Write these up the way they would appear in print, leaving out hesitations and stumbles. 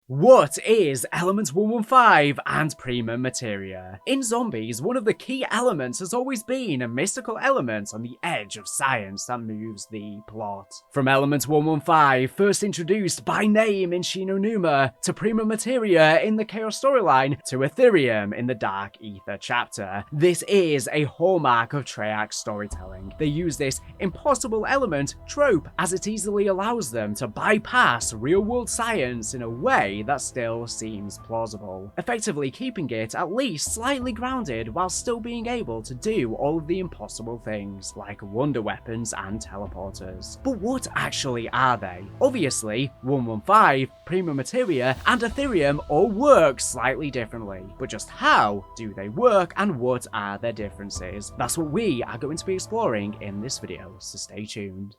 What is Element 115 and PRIMA Materia? In zombies, one of the key elements has always been a mystical element on the edge of science that moves the plot. From Element 115, first introduced by name in Shinonuma, to PRIMA Materia in the Chaos storyline, to Ethereum in the Dark Aether chapter, this is a hallmark of Treyarch storytelling. They use this impossible element trope as it easily allows them to bypass real-world science in a way that still seems plausible, effectively keeping it at least slightly grounded while still being able to do all of the impossible things like wonder weapons and teleporters. But what actually are they? Obviously, 115, PRIMA Materia, and Ethereum all work slightly differently, but just how do they work and what are their differences? That's what we are going to be exploring in this video, so stay tuned.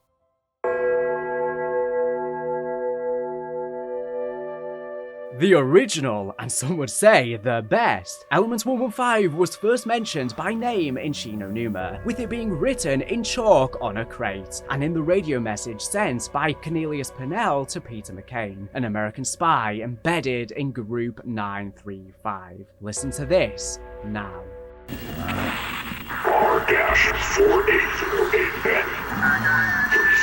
The original, and some would say the best, Element 115 was first mentioned by name in Shinonuma, with it being written in chalk on a crate, and in the radio message sent by Cornelius Purnell to Peter McCain, an American spy embedded in Group 935. Listen to this now. R-4808N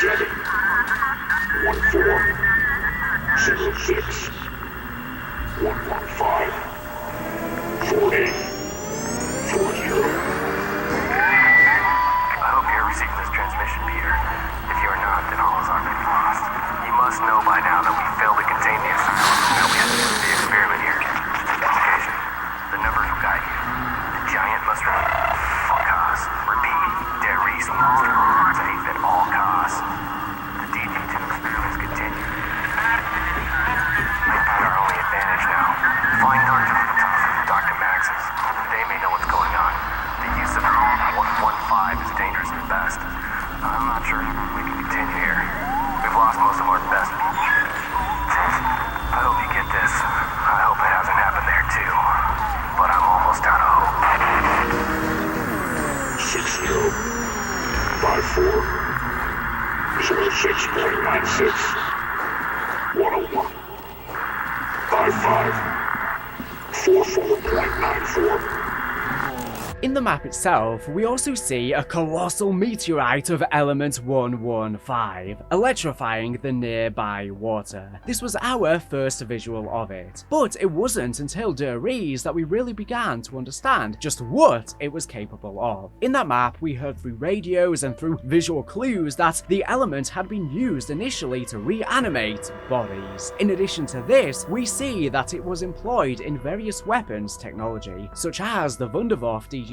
371406 115 48 40. I hope you're receiving this transmission, Peter. If you are not, then all is already lost. You must know by now that we failed to contain the asylum. Now we have to do the experiment here. Education. The numbers will guide you. The giant must remain at all costs. Repeat, Der Reese must remain safe at all costs. The DD2 experiments continue. We've got our only advantage now. Find Dr. Max's. They may know what's going on. The use of 115 is dangerous at best. I'm not sure we can continue here. We've lost most of our best people. I hope you get this. I hope it hasn't happened there too. But I'm almost out of hope. 6054 06.96 101 55 44.94. In the map itself, we also see a colossal meteorite of Element 115, electrifying the nearby water. This was our first visual of it, but it wasn't until Der Reese that we really began to understand just what it was capable of. In that map, we heard through radios and through visual clues that the element had been used initially to reanimate bodies. In addition to this, we see that it was employed in various weapons technology, such as the Wunderwaffe DG2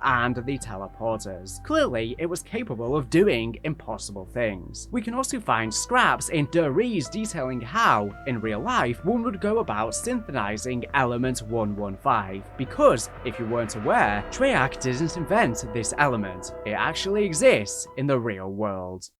and the teleporters. Clearly, it was capable of doing impossible things. We can also find scraps in Der Reese detailing how, in real life, one would go about synthesizing Element 115, because, if you weren't aware, Treyarch didn't invent this element. It actually exists in the real world.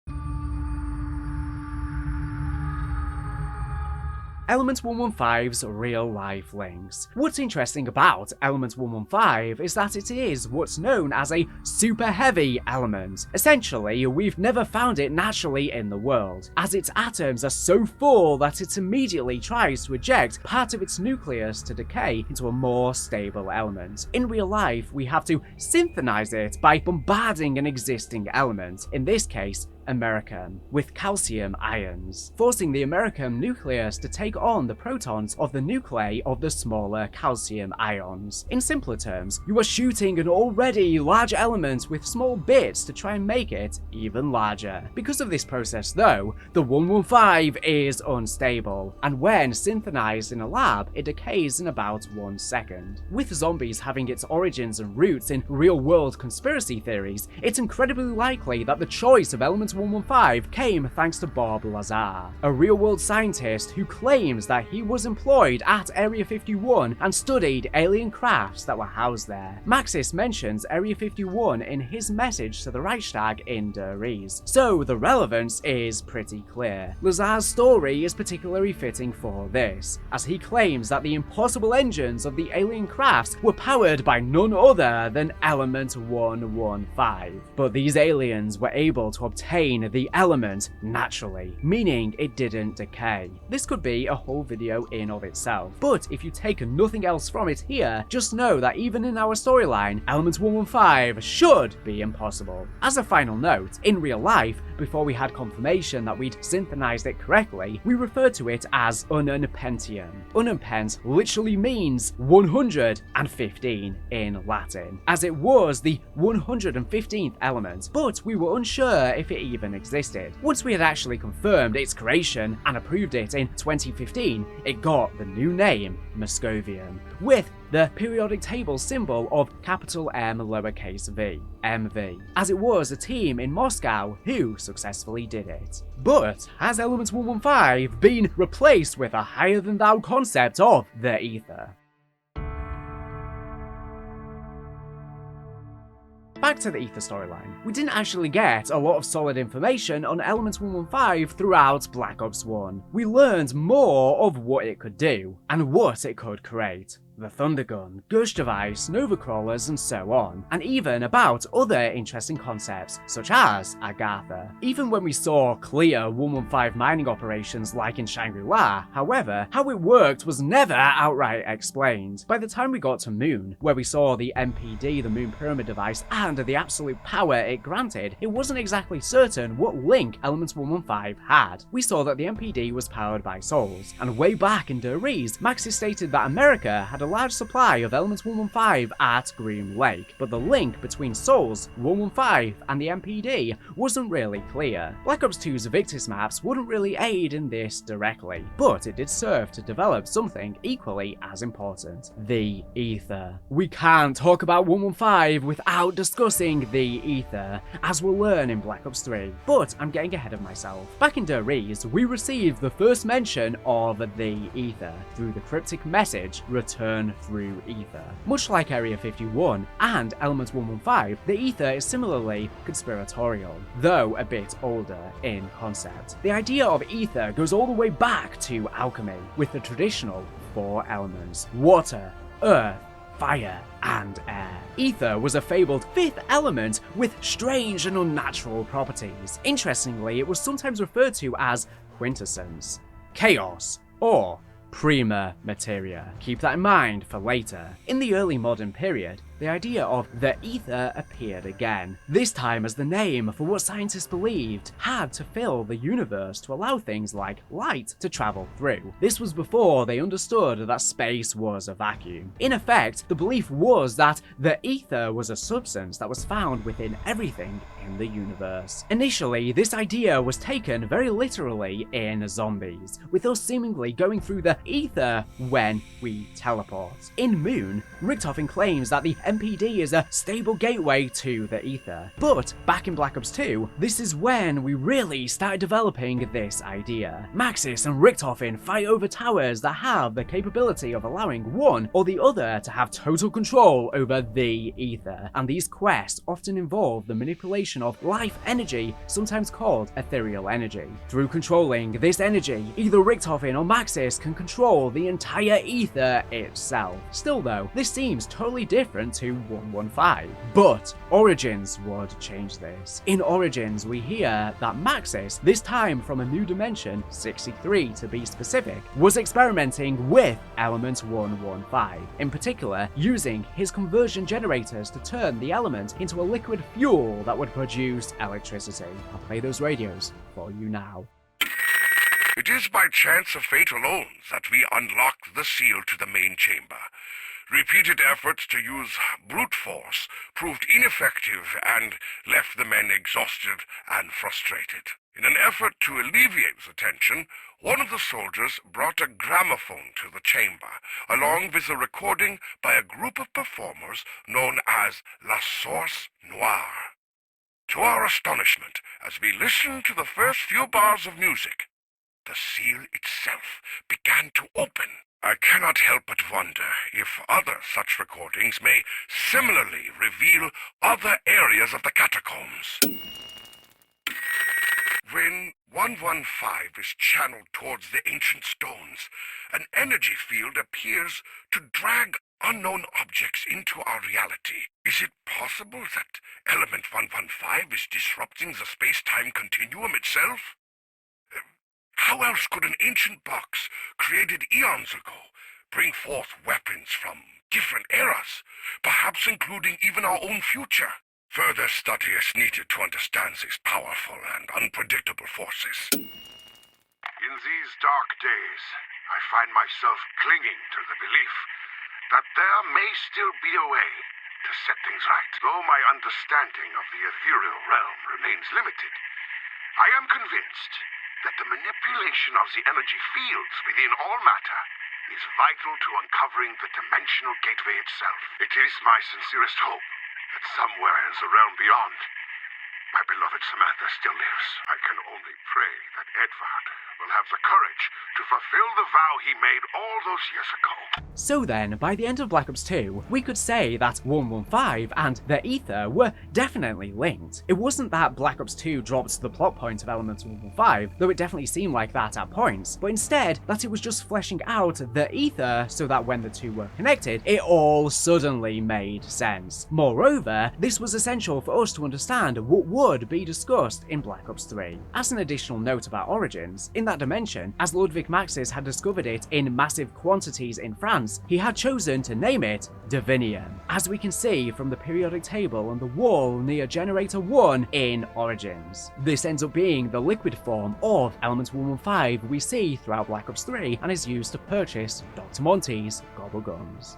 Element 115's real-life links. What's interesting about Element 115 is that it is what's known as a super heavy element. Essentially, we've never found it naturally in the world, as its atoms are so full that it immediately tries to eject part of its nucleus to decay into a more stable element. In real life, we have to synthesize it by bombarding an existing element, in this case, americium, with calcium ions, forcing the americium nucleus to take on the protons of the nuclei of the smaller calcium ions. In simpler terms, you are shooting an already large element with small bits to try and make it even larger. Because of this process though, the 115 is unstable, and when synthesized in a lab, it decays in about 1 second. With zombies having its origins and roots in real-world conspiracy theories, it's incredibly likely that the choice of Element 115 came thanks to Bob Lazar, a real-world scientist who claims that he was employed at Area 51 and studied alien crafts that were housed there. Maxis mentions Area 51 in his message to the Reichstag in Der Reese, so the relevance is pretty clear. Lazar's story is particularly fitting for this, as he claims that the impossible engines of the alien crafts were powered by none other than Element 115. But these aliens were able to obtain contain the element naturally, meaning it didn't decay. This could be a whole video in of itself, but if you take nothing else from it here, just know that even in our storyline, element 115 should be impossible. As a final note, in real life, before we had confirmation that we'd synthesized it correctly, we referred to it as ununpentium. Ununpent literally means 115 in Latin, as it was the 115th element, but we were unsure if it even existed. Once we had actually confirmed its creation and approved it in 2015, it got the new name Moscovium, with the periodic table symbol of capital M lowercase v, MV, as it was a team in Moscow who successfully did it. But has element 115 been replaced with a higher than thou concept of the ether? Back to the ether storyline. We didn't actually get a lot of solid information on element 115 throughout Black Ops 1. We learned more of what it could do, and what it could create. The Thunder Gun, Gush Device, Nova Crawlers, and so on, and even about other interesting concepts, such as Agatha. Even when we saw clear 115 mining operations like in Shangri-La, however, how it worked was never outright explained. By the time we got to Moon, where we saw the MPD, the Moon Pyramid device, and the absolute power it granted, it wasn't exactly certain what link Element 115 had. We saw that the MPD was powered by souls, and way back in Der Riese, Maxis stated that America had a large supply of Element 115 at Green Lake, but the link between Souls, 115, and the MPD wasn't really clear. Black Ops 2's Victus maps wouldn't really aid in this directly, but it did serve to develop something equally as important: the ether. We can't talk about 115 without discussing the ether, as we'll learn in Black Ops 3, but I'm getting ahead of myself. Back in Der Riese, we received the first mention of the ether through the cryptic message "Return through ether." Much like Area 51 and Element 115, the ether is similarly conspiratorial, though a bit older in concept. The idea of ether goes all the way back to alchemy, with the traditional 4 elements: water, earth, fire, and air. Ether was a fabled 5th element with strange and unnatural properties. Interestingly, it was sometimes referred to as quintessence, chaos, or PRIMA materia. Keep that in mind for later. In the early modern period, the idea of the ether appeared again, this time as the name for what scientists believed had to fill the universe to allow things like light to travel through. This was before they understood that space was a vacuum. In effect, the belief was that the ether was a substance that was found within everything in the universe. Initially, this idea was taken very literally in zombies, with us seemingly going through the ether when we teleport. In Moon, Richtofen claims that the MPD is a stable gateway to the ether. But back in Black Ops 2, this is when we really started developing this idea. Maxis and Richtofen fight over towers that have the capability of allowing one or the other to have total control over the ether, and these quests often involve the manipulation of life energy, sometimes called ethereal energy. Through controlling this energy, either Richtofen or Maxis can control the entire ether itself. Still though, this seems totally different to 115. But Origins would change this. In Origins, we hear that Maxis, this time from a new dimension, 63 to be specific, was experimenting with element 115, in particular using his conversion generators to turn the element into a liquid fuel that would produce electricity. I'll play those radios for you now. It is by chance of fate alone that we unlocked the seal to the main chamber. Repeated efforts to use brute force proved ineffective and left the men exhausted and frustrated. In an effort to alleviate the tension, one of the soldiers brought a gramophone to the chamber, along with a recording by a group of performers known as La Source Noire. To our astonishment, as we listened to the first few bars of music, the seal itself began to open. I cannot help but wonder if other such recordings may similarly reveal other areas of the catacombs. When 115 is channeled towards the ancient stones, an energy field appears to drag unknown objects into our reality. Is it possible that Element 115 is disrupting the space-time continuum itself? How else could an ancient box, created eons ago, bring forth weapons from different eras, perhaps including even our own future? Further study is needed to understand these powerful and unpredictable forces. In these dark days, I find myself clinging to the belief that there may still be a way to set things right. Though my understanding of the ethereal realm remains limited, I am convinced that the manipulation of the energy fields within all matter is vital to uncovering the dimensional gateway itself. It is my sincerest hope that somewhere in the realm beyond, my beloved Samantha still lives. I can only pray that Edvard will have the courage to fulfill the vow he made all those years ago. So then, by the end of Black Ops 2, we could say that 115 and the Aether were definitely linked. It wasn't that Black Ops 2 dropped the plot point of Element 115, though it definitely seemed like that at points, but instead that it was just fleshing out the Aether so that when the two were connected, it all suddenly made sense. Moreover, this was essential for us to understand what would be discussed in Black Ops 3. As an additional note about Origins, in that dimension, as Ludwig Maxis had discovered it in massive quantities in France, he had chosen to name it Divinium, as we can see from the periodic table on the wall near Generator 1 in Origins. This ends up being the liquid form of Element 115 we see throughout Black Ops 3 and is used to purchase Dr. Monty's gobble gums.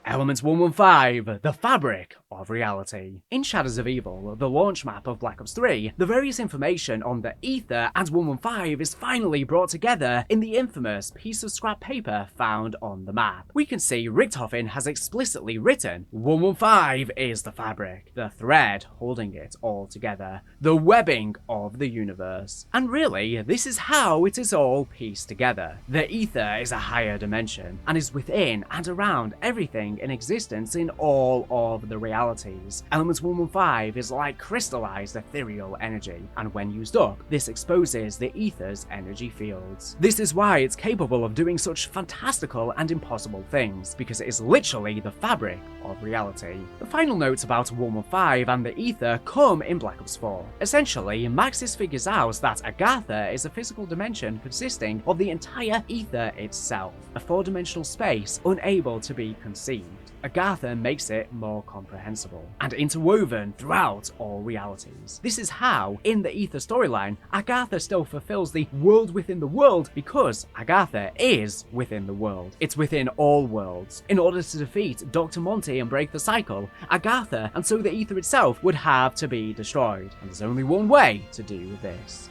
Element 115, the fabric of reality. In Shadows of Evil, the launch map of Black Ops 3, the various information on the Aether and 115 is finally brought together in the infamous piece of scrap paper found on the map. We can see Richtofen has explicitly written, 115 is the fabric, the thread holding it all together, the webbing of the universe. And really, this is how it is all pieced together. The Aether is a higher dimension, and is within and around everything in existence in all of the realities. Element 115 is like crystallized ethereal energy, and when used up, this exposes the Aether's energy fields. This is why it's capable of doing such fantastical and impossible things, because it is literally the fabric of reality. The final notes about 115 and the Aether come in Black Ops 4. Essentially, Maxis figures out that Agatha is a physical dimension consisting of the entire Aether itself, a four-dimensional space unable to be conceived. Agatha makes it more comprehensible and interwoven throughout all realities. This is how, in the Aether storyline, Agatha still fulfills the world within the world because Agatha is within the world. It's within all worlds. In order to defeat Dr. Monty and break the cycle, Agatha and so the Aether itself would have to be destroyed, and there's only one way to do this.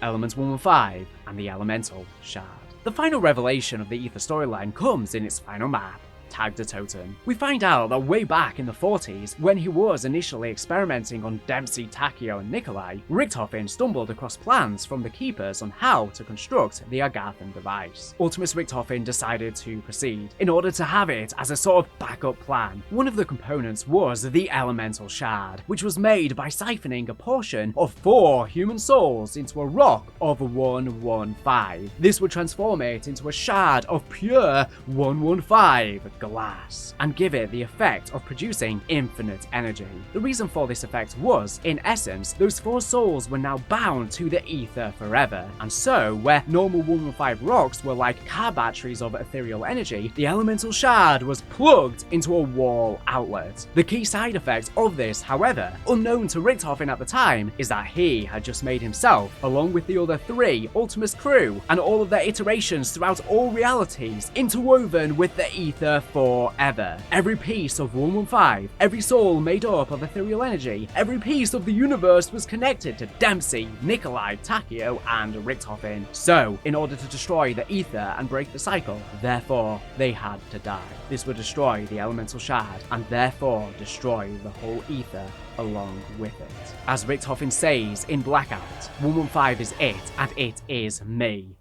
Element 115 and the Elemental Shard. The final revelation of the Aether storyline comes in its final map, Tag the Totem. We find out that way back in the 40s, when he was initially experimenting on Dempsey, Takeo and Nikolai, Richtofen stumbled across plans from the Keepers on how to construct the Agathan device. Ultimus Richtofen decided to proceed, in order to have it as a sort of backup plan. One of the components was the Elemental Shard, which was made by siphoning a portion of 4 human souls into a rock of 115. This would transform it into a shard of pure 115 glass, and give it the effect of producing infinite energy. The reason for this effect was, in essence, those 4 souls were now bound to the Aether forever, and so, where normal 115 rocks were like car batteries of ethereal energy, the Elemental Shard was plugged into a wall outlet. The key side effect of this, however, unknown to Richtofen at the time, is that he had just made himself, along with the other 3 Ultimus crew, and all of their iterations throughout all realities, interwoven with the Aether forever. Every piece of 115, every soul made up of ethereal energy, every piece of the universe was connected to Dempsey, Nikolai, Takeo, and Richtofen. So, in order to destroy the Aether and break the cycle, therefore, they had to die. This would destroy the Elemental Shard, and therefore destroy the whole Aether along with it. As Richtofen says in Blackout, 115 is it, and it is me.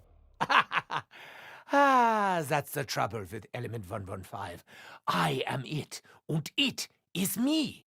Ah, that's the trouble with Element 115. I am it, and it is me.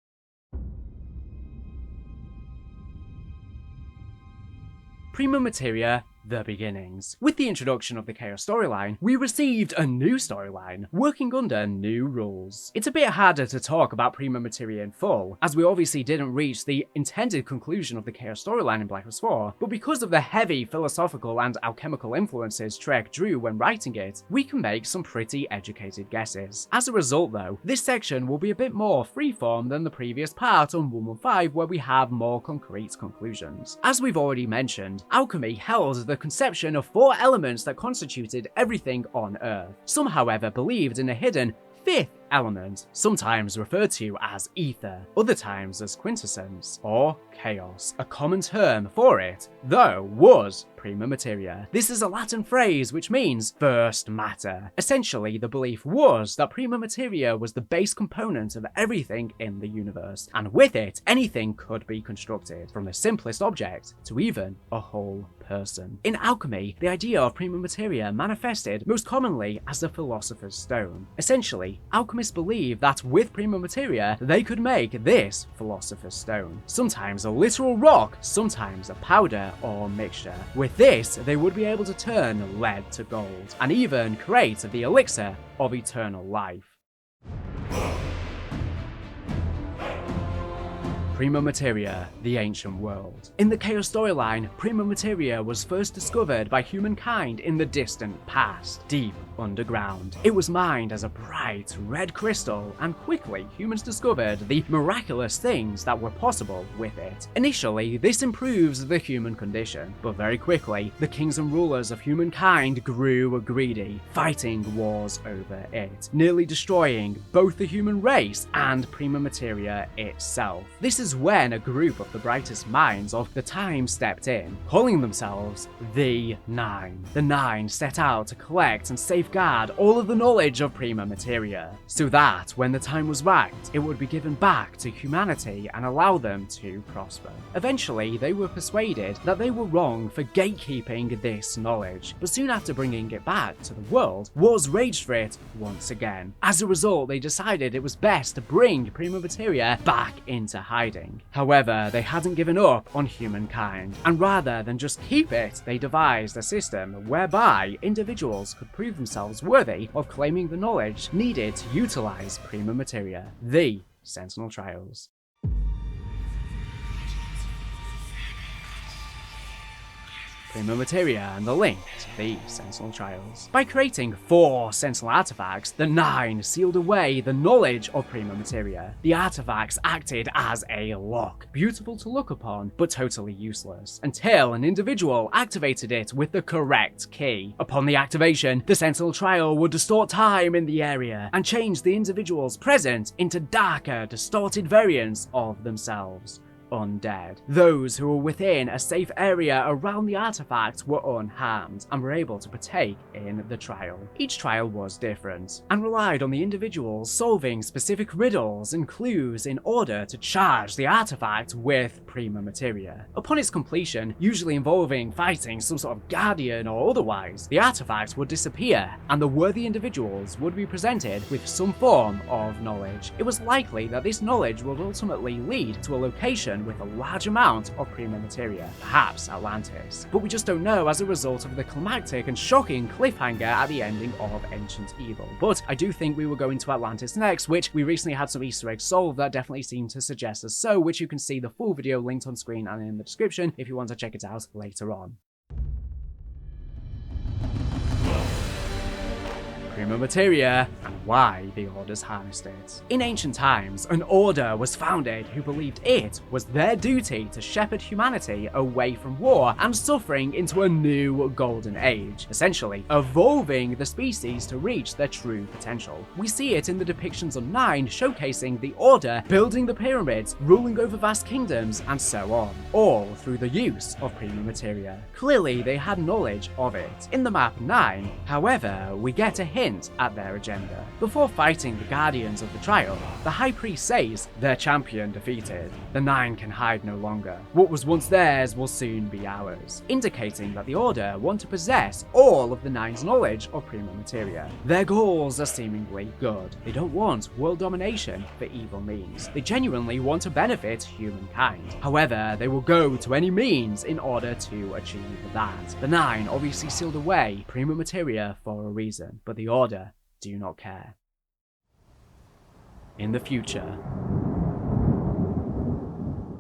Prima Materia, The Beginnings. With the introduction of the Chaos storyline, we received a new storyline, working under new rules. It's a bit harder to talk about Prima Materia in full, as we obviously didn't reach the intended conclusion of the Chaos storyline in Black Ops 4, but because of the heavy philosophical and alchemical influences Treyarch drew when writing it, we can make some pretty educated guesses. As a result though, this section will be a bit more freeform than the previous part on 115 where we have more concrete conclusions. As we've already mentioned, alchemy held the conception of 4 elements that constituted everything on Earth. Some, however, believed in a hidden 5th element, sometimes referred to as ether, other times as quintessence, or chaos. A common term for it, though, was Prima Materia. This is a Latin phrase which means first matter. Essentially, the belief was that Prima Materia was the base component of everything in the universe, and with it, anything could be constructed, from the simplest object to even a whole person. In alchemy, the idea of Prima Materia manifested most commonly as the Philosopher's Stone. Essentially, alchemists believed that with Prima Materia, they could make this Philosopher's Stone. Sometimes a literal rock, sometimes a powder or mixture. With this, they would be able to turn lead to gold, and even create the elixir of eternal life. Prima Materia, the Ancient World. In the Chaos storyline, Prima Materia was first discovered by humankind in the distant past, deep underground. It was mined as a bright red crystal, and quickly humans discovered the miraculous things that were possible with it. Initially, this improves the human condition, but very quickly, the kings and rulers of humankind grew greedy, fighting wars over it, nearly destroying both the human race and Prima Materia itself. This is when a group of the brightest minds of the time stepped in, calling themselves the Nine. The Nine set out to collect and safeguard all of the knowledge of Prima Materia, so that when the time was right, it would be given back to humanity and allow them to prosper. Eventually, they were persuaded that they were wrong for gatekeeping this knowledge, but soon after bringing it back to the world, wars raged for it once again. As a result, they decided it was best to bring Prima Materia back into hiding. However, they hadn't given up on humankind, and rather than just keep it, they devised a system whereby individuals could prove themselves worthy of claiming the knowledge needed to utilize Prima Materia, the Sentinel Trials. Prima Materia and the link to the Sentinel Trials. By creating 4 Sentinel artifacts, the Nine sealed away the knowledge of Prima Materia. The artifacts acted as a lock, beautiful to look upon, but totally useless, until an individual activated it with the correct key. Upon the activation, the Sentinel Trial would distort time in the area, and change the individuals present into darker, distorted variants of themselves. Undead. Those who were within a safe area around the artifact were unharmed and were able to partake in the trial. Each trial was different and relied on the individuals solving specific riddles and clues in order to charge the artifact with Prima Materia. Upon its completion, usually involving fighting some sort of guardian or otherwise, the artifact would disappear and the worthy individuals would be presented with some form of knowledge. It was likely that this knowledge would ultimately lead to a location with a large amount of Prima Materia, perhaps Atlantis. But we just don't know as a result of the climactic and shocking cliffhanger at the ending of Ancient Evil. But I do think we will go into Atlantis next, which we recently had some Easter eggs solved that definitely seem to suggest as so, which you can see the full video linked on screen and in the description if you want to check it out later on. Prima Materia, and why the Orders harnessed it. In ancient times, an order was founded who believed it was their duty to shepherd humanity away from war and suffering into a new golden age, essentially evolving the species to reach their true potential. We see it in the depictions on 9 showcasing the Order building the pyramids, ruling over vast kingdoms, and so on, all through the use of Prima Materia. Clearly, they had knowledge of it. In the map 9, however, we get a hint hint at their agenda. Before fighting the Guardians of the Trial, the High Priest says, their champion defeated. The Nine can hide no longer. What was once theirs will soon be ours, indicating that the Order want to possess all of the Nine's knowledge of PRIMA Materia. Their goals are seemingly good. They don't want world domination for evil means. They genuinely want to benefit humankind. However, they will go to any means in order to achieve that. The Nine obviously sealed away PRIMA Materia for a reason, but the Order do not care. In the future.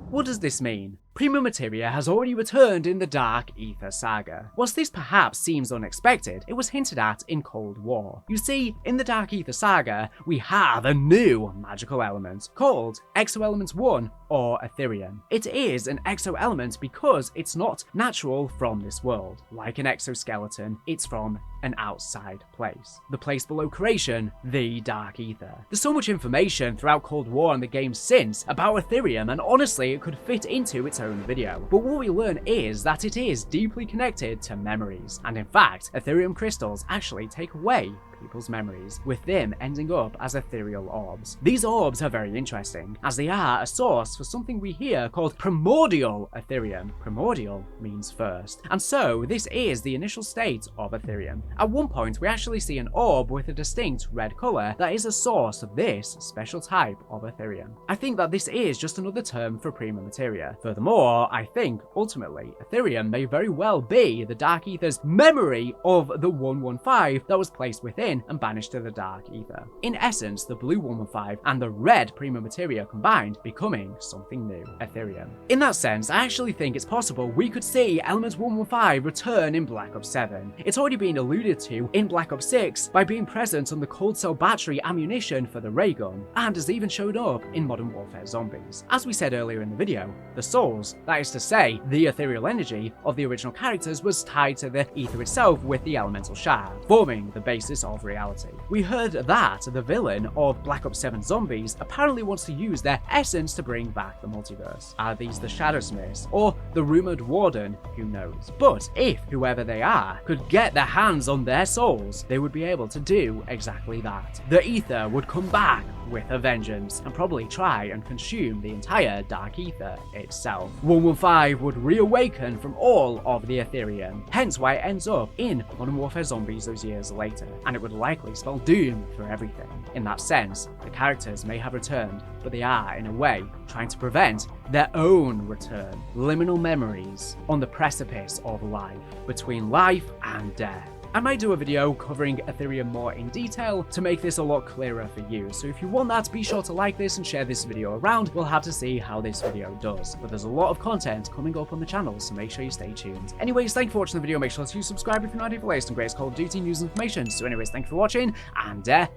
What does this mean? PRIMA Materia has already returned in the Dark Aether saga. Whilst this perhaps seems unexpected, it was hinted at in Cold War. You see, in the Dark Aether saga, we have a new magical element called Exoelement 1 or Aetherium. It is an exoelement because it's not natural from this world. Like an exoskeleton, it's from an outside place. The place below creation, the Dark Aether. There's so much information throughout Cold War and the game since about Aetherium, and honestly it could fit into its own video. But what we learn is that it is deeply connected to memories, and in fact, Aetherium crystals actually take away people's memories, with them ending up as ethereal orbs. These orbs are very interesting, as they are a source for something we hear called primordial Aetherium. Primordial means first, and so this is the initial state of Aetherium. At one point, we actually see an orb with a distinct red colour that is a source of this special type of Aetherium. I think that this is just another term for PRIMA Materia. Furthermore, I think, ultimately, Aetherium may very well be the Dark Aether's memory of the 115 that was placed within and banished to the Dark Aether. In essence, the blue 115 and the red PRIMA Materia combined, becoming something new, Aetherium. In that sense, I actually think it's possible we could see Element 115 return in Black Ops 7. It's already been alluded to in Black Ops 6 by being present on the cold cell battery ammunition for the ray gun, and has even showed up in Modern Warfare Zombies. As we said earlier in the video, the souls, that is to say, the ethereal energy of the original characters, was tied to the ether itself with the elemental shard, forming the basis of reality. We heard that the villain of Black Ops 7 Zombies apparently wants to use their essence to bring back the multiverse. Are these the Shadowsmiths, or the rumoured Warden? Who knows? But if whoever they are could get their hands on their souls, they would be able to do exactly that. The ether would come back with a vengeance, and probably try and consume the entire Dark Aether itself. 115 would reawaken from all of the Aetherium, hence why it ends up in Modern Warfare Zombies those years later, and it would likely spell doom for everything. In that sense, the characters may have returned, but they are, in a way, trying to prevent their own return. Liminal memories on the precipice of life, between life and death. I might do a video covering Aetherium more in detail to make this a lot clearer for you, so if you want that, be sure to like this and share this video around. We'll have to see how this video does, but there's a lot of content coming up on the channel, so make sure you stay tuned. Anyways, thank you for watching the video, make sure to subscribe if you're not here for the latest and greatest Call of Duty news and information. So anyways, thank you for watching, and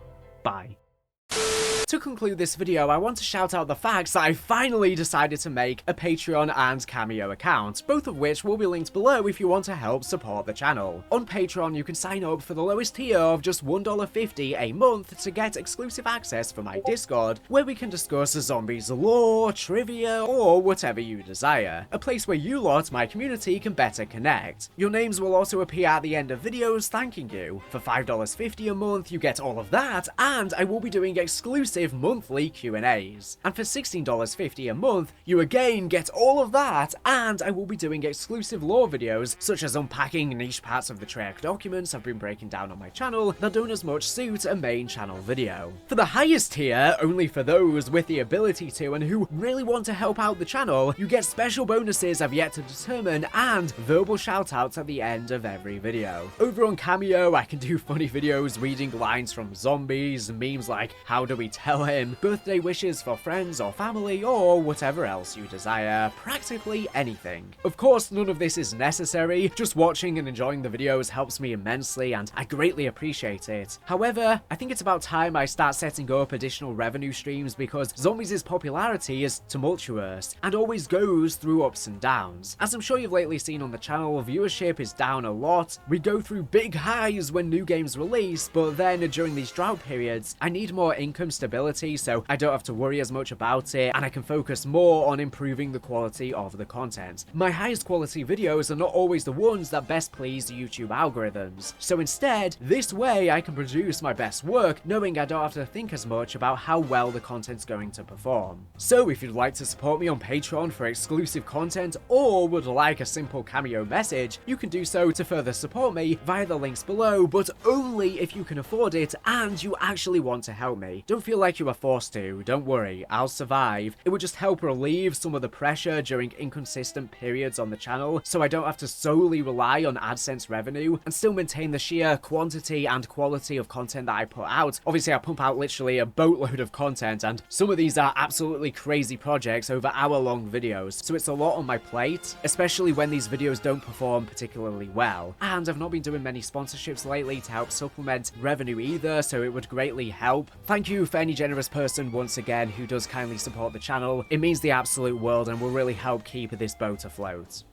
bye. To conclude this video, I want to shout out the fact that I finally decided to make a Patreon and Cameo account, both of which will be linked below if you want to help support the channel. On Patreon, you can sign up for the lowest tier of just $1.50 a month to get exclusive access for my Discord, where we can discuss zombies lore, trivia, or whatever you desire. A place where you lot, my community, can better connect. Your names will also appear at the end of videos thanking you. For $5.50 a month, you get all of that, and I will be doing exclusive monthly Q&As. And for $16.50 a month, you again get all of that, and I will be doing exclusive lore videos, such as unpacking niche parts of the Treyarch documents I've been breaking down on my channel that don't as much suit a main channel video. For the highest tier, only for those with the ability to and who really want to help out the channel, you get special bonuses I've yet to determine and verbal shoutouts at the end of every video. Over on Cameo, I can do funny videos reading lines from zombies, memes like how do we tell him, birthday wishes for friends or family, or whatever else you desire, practically anything. Of course, none of this is necessary, just watching and enjoying the videos helps me immensely and I greatly appreciate it. However, I think it's about time I start setting up additional revenue streams because Zombies' popularity is tumultuous and always goes through ups and downs. As I'm sure you've lately seen on the channel, viewership is down a lot. We go through big highs when new games release, but then during these drought periods, I need more income stability sustainability, so I don't have to worry as much about it, and I can focus more on improving the quality of the content. My highest quality videos are not always the ones that best please YouTube algorithms, so instead, this way I can produce my best work knowing I don't have to think as much about how well the content's going to perform. So if you'd like to support me on Patreon for exclusive content, or would like a simple Cameo message, you can do so to further support me via the links below, but only if you can afford it and you actually want to help me. Don't feel like you are forced to, don't worry, I'll survive. It would just help relieve some of the pressure during inconsistent periods on the channel, so I don't have to solely rely on AdSense revenue and still maintain the sheer quantity and quality of content that I put out. Obviously I pump out literally a boatload of content, and some of these are absolutely crazy projects over hour-long videos, so it's a lot on my plate, especially when these videos don't perform particularly well. And I've not been doing many sponsorships lately to help supplement revenue either, so it would greatly help. Thank you for any generous person once again who does kindly support the channel. It means the absolute world and will really help keep this boat afloat.